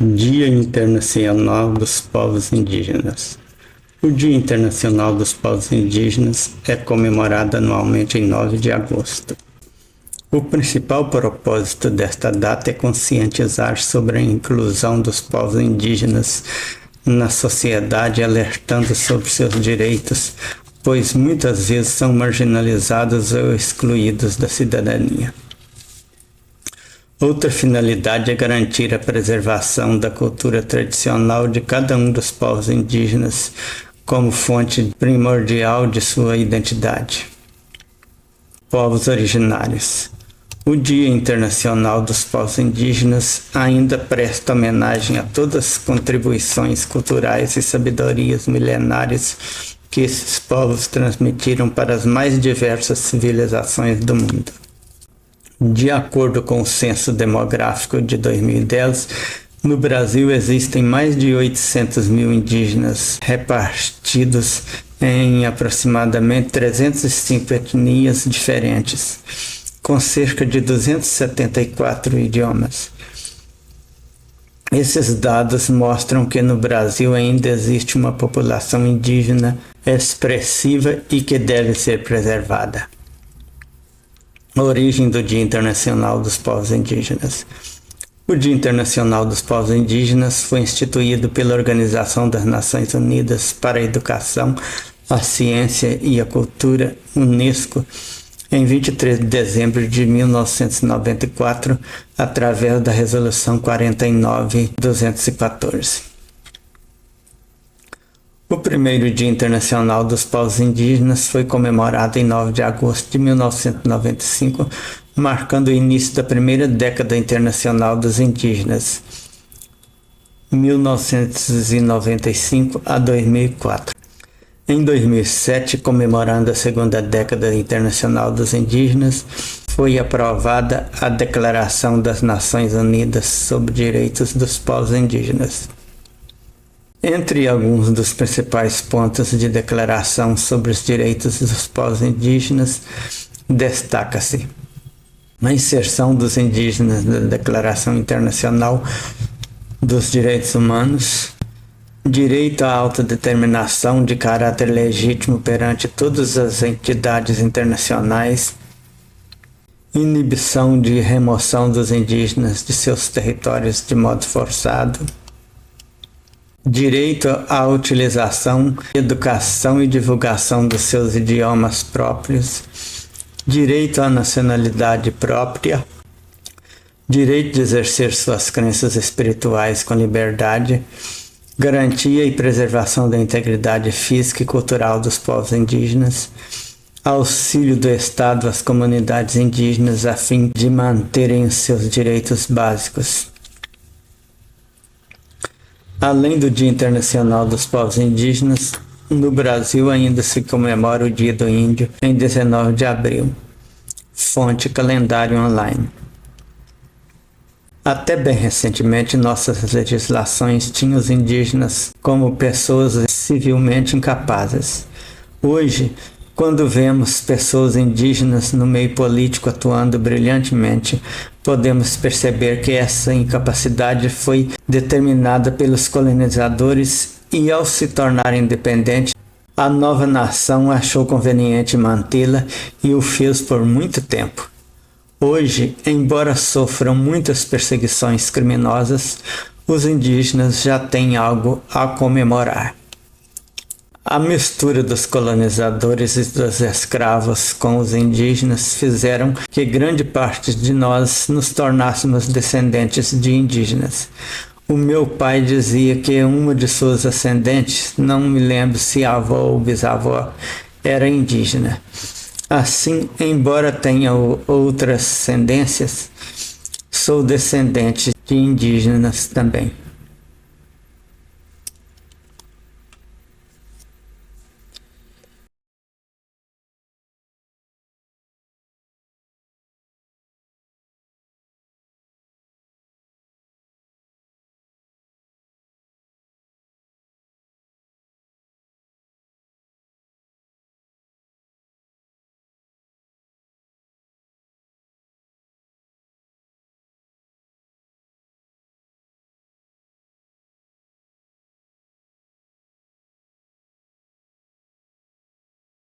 Dia Internacional dos Povos Indígenas. O Dia Internacional dos Povos Indígenas é comemorado anualmente em 9 de agosto. O principal propósito desta data é conscientizar sobre a inclusão dos povos indígenas na sociedade, alertando sobre seus direitos, pois muitas vezes são marginalizados ou excluídos da cidadania. Outra finalidade é garantir a preservação da cultura tradicional de cada um dos povos indígenas como fonte primordial de sua identidade. Povos originários. O Dia Internacional dos Povos Indígenas ainda presta homenagem a todas as contribuições culturais e sabedorias milenares que esses povos transmitiram para as mais diversas civilizações do mundo. De acordo com o Censo Demográfico de 2010, no Brasil existem mais de 800 mil indígenas repartidos em aproximadamente 305 etnias diferentes, com cerca de 274 idiomas. Esses dados mostram que no Brasil ainda existe uma população indígena expressiva e que deve ser preservada. A origem do Dia Internacional dos Povos Indígenas. O Dia Internacional dos Povos Indígenas foi instituído pela Organização das Nações Unidas para a Educação, a Ciência e a Cultura, UNESCO, em 23 de dezembro de 1994, através da Resolução 49/214. O primeiro Dia Internacional dos Povos Indígenas foi comemorado em 9 de agosto de 1995, marcando o início da primeira década internacional dos indígenas, 1995 a 2004. Em 2007, comemorando a segunda década internacional dos indígenas, foi aprovada a Declaração das Nações Unidas sobre Direitos dos Povos Indígenas. Entre alguns dos principais pontos de declaração sobre os direitos dos povos indígenas, destaca-se a inserção dos indígenas na Declaração Internacional dos Direitos Humanos, direito à autodeterminação de caráter legítimo perante todas as entidades internacionais, inibição de remoção dos indígenas de seus territórios de modo forçado, direito à utilização, educação e divulgação dos seus idiomas próprios, direito à nacionalidade própria, direito de exercer suas crenças espirituais com liberdade, garantia e preservação da integridade física e cultural dos povos indígenas, auxílio do Estado às comunidades indígenas a fim de manterem os seus direitos básicos. Além do Dia Internacional dos Povos Indígenas, no Brasil ainda se comemora o Dia do Índio em 19 de abril. Fonte Calendário Online. Até bem recentemente, nossas legislações tinham os indígenas como pessoas civilmente incapazes. Hoje, quando vemos pessoas indígenas no meio político atuando brilhantemente, podemos perceber que essa incapacidade foi determinada pelos colonizadores e, ao se tornar independente, a nova nação achou conveniente mantê-la e o fez por muito tempo. Hoje, embora sofram muitas perseguições criminosas, os indígenas já têm algo a comemorar. A mistura dos colonizadores e dos escravos com os indígenas fizeram que grande parte de nós nos tornássemos descendentes de indígenas. O meu pai dizia que uma de suas ascendentes, não me lembro se avó ou bisavó, era indígena. Assim, embora tenha outras ascendências, sou descendente de indígenas também.